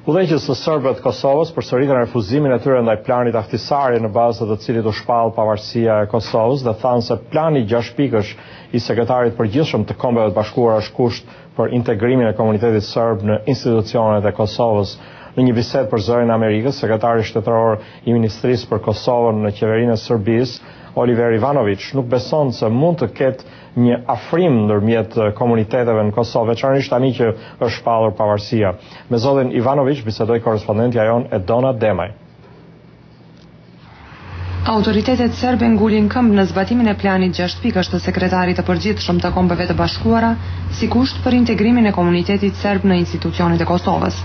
Udhëheqës së serbëve të Kosovës përsëritën refuzimin e tyre ndaj planit aktisari në bazë të cilit u shpall pavarësia e Kosovës dhe thanë se plani 6 pikësh i sekretarit përgjithshëm të Kombeve të Bashkuara është kusht për integrimin e komunitetit serb në institucionet e Kosovës. Në një bisedë për zërin e Amerikës, sekretari shtetëror i Ministrisë për Kosovën në qeverinë e Serbisë, Oliver Ivanović, nuk beson se mund të ketë një afrim ndërmjet komuniteteve në Kosovë, veçanërisht tani që është shpallur pavarësia. Me zotin Ivanović bisedoi korrespondentja jon Edona Demaj. Autoritetet serbe ngulin këmbë në zbatimin e planit 6 pikësh të sekretarit të përgjithshëm të Kombeve të Bashkuara, si kusht për integrimin e komunitetit serb në institucionet e Kosovës.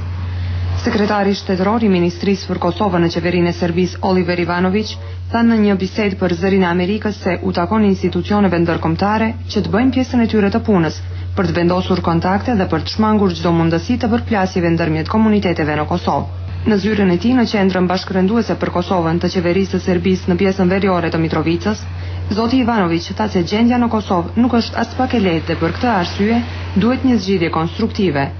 Sekretari shtetëror i Ministrisë për Kosovën në qeverinë e Serbisë, Oliver Ivanović, thanë në një bisedë për zërin e Amerikës se u takon institucioneve ndërkombëtare që të bëjnë pjesën e tyre të punës, për të vendosur kontakte dhe për të shmangur çdo mundësi të përplasjeve ndërmjet komuniteteve në Kosovë. Në zyrën e tij në qendrën bashkërënduese për Kosovën të qeverisë së Serbisë në pjesën veriore të Mitrovicës, zoti Ivanović tha se gjendja në Kosovë nuk është as pak e lehtë dhe për këtë arsye duhet një zgjidhje konstruktive.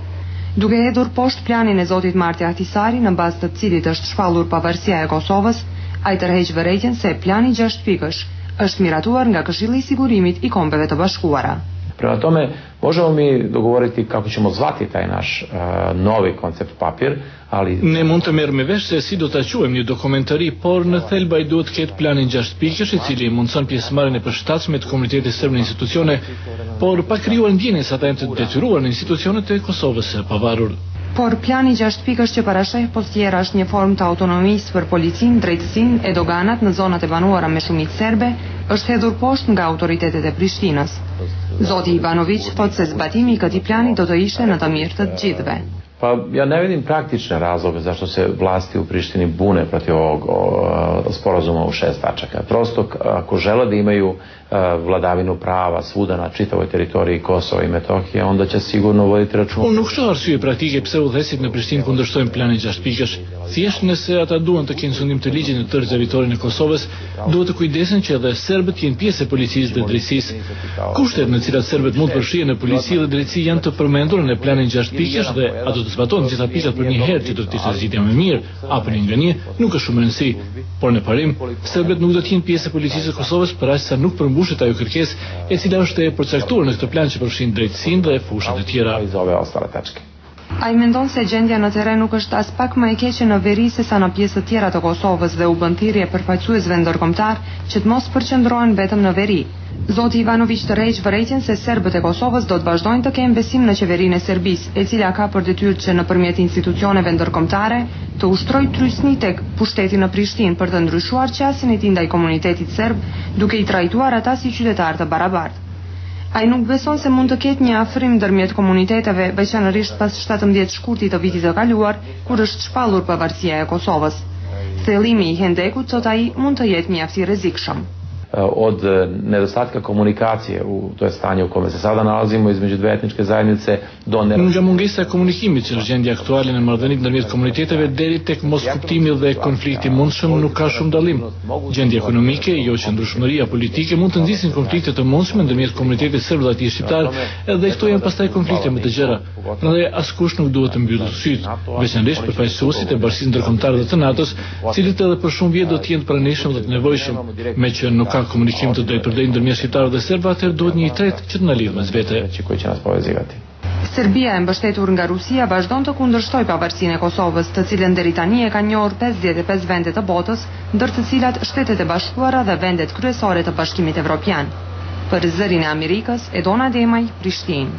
Duke hedhur poshtë planin e zotit Marti Ahtisari, në bazë të cilit është shpallur pavarësia e Kosovës, ai tërheq vërejtjen se plani 6 pikësh është miratuar nga Këshilli i Sigurimit i Kombeve të Bashkuara. Prema tome, možemo mi dogovoriti kako ćemo zvati taj naš novi koncept papir, ali... Ne mund të merrem me vesh se si do ta quajmë një dokumentari, por në thelb ai duhet të ketë planin 6 pikësh i cili mundson pjesëmarrjen e përshtatshme të komunitetit serb në institucione, por pa krijuar ndjenjen se ata janë të detyruar në institucionet e Kosovës së pavarur. Por plani 6 pikësh që parasheh postiera është një formë të autonomisë për policinë, drejtësinë e doganat në zonat e banuara me shumicë serbe, është hedhur poshtë nga autoritetet e Prishtinës. Zoti Ivanović thotë se zbatimi i këtij plani do të ishte në të mirë të gjithëve. Pa ja ne vidim praktične razloge zašto se vlasti u Prištini bune protiv ovog sporazuma u 6 tačaka. Prosto ako žele da imaju vladavinu prava svuda na čitavoj teritoriji Kosova i Metohije, onda će sigurno voditi račun. Unë nuk shoh arsye praktike pse udhëheqësit në Prishtinë kundërshtojnë planin 6 pikësh. Thjesht nëse ata duan të kenë sundim të ligjit në tërë territorin e Kosovës, duhet të kujdesen që edhe serbët jenë pjesë e policisë dhe drejtësisë. Kushtet në cilat serbët mund përfshihen në polici dhe drejtësi janë të përmendur në planin 6 pikësh dhe ato të zbatohen gjitha pikat për një herë që do të ishte zgjidhja më mirë apo një nga një, nuk është shumë rëndësi. Por në parim, serbët nuk do të jenë pjesë e policisë së Kosovës për aq sa nuk përmbushet ajo kërkesë e cila është e përcaktuar në këtë plan që përfshin drejtësinë dhe fushat e tjera. Ai mendon se gjendja në terren nuk është as pak më e keqe në veri se sa në pjesë të tjera të Kosovës dhe u bën thirrje përfaqësuesve ndërkombëtar që të mos përqendrohen vetëm në veri. Zoti Ivanović tërheq vërejtjen se serbët e Kosovës do të vazhdojnë të kenë besim në qeverinë e Serbisë, e cila ka për detyrë që nëpërmjet institucioneve ndërkombëtare të ushtrojë trysni tek pushteti në Prishtinë për të ndryshuar qasjen e tij ndaj komunitetit serb, duke i trajtuar ata si qytetarë të barabartë. Ai nuk beson se mund të ketë një afrim ndërmjet komuniteteve, veçanërisht pas 17 shkurtit të vitit të kaluar, kur është shpallur pavarësia e Kosovës. Thellimi i hendekut, thot ai, mund të jetë mjaft i rrezikshëm. Od nedostatka komunikacije u to je stanje u kome se sada nalazimo između dve etničke zajednice do nga mungesa e komunikimit që është gjendja aktuale në marrëdhëniet ndërmjet komuniteteve deri tek moskuptimi dhe konflikti mundshëm nuk ka shumë dallim. Gjendja ekonomike, jo qëndrueshmëria politike mund të nxisin konflikte të mundshme ndërmjet komunitetit serb dhe atij shqiptar, edhe këto janë pastaj konflikte më të gjera. Prandaj askush nuk duhet të mbyllë syt, veçanërisht përfaqësuesit e Bashkisë Ndërkombëtare dhe të NATO-s, cilët edhe për shumë vjet do të jenë të pranishëm dhe të nevojshëm, me që nuk ka komunikim të drejtpërdrejtë ndërmjet shqiptarëve dhe serbëve, atëherë duhet një i tretë që të na lidhë mes vete. Serbia e mbështetur nga Rusia vazhdon të kundërshtojë pavarësinë e Kosovës, të cilën deri tani e kanë njohur 55 vende të botës, ndër të cilat Shtetet e Bashkuara dhe vendet kryesore të Bashkimit Evropian. Për zërin e Amerikës, Edona Demaj, Prishtinë.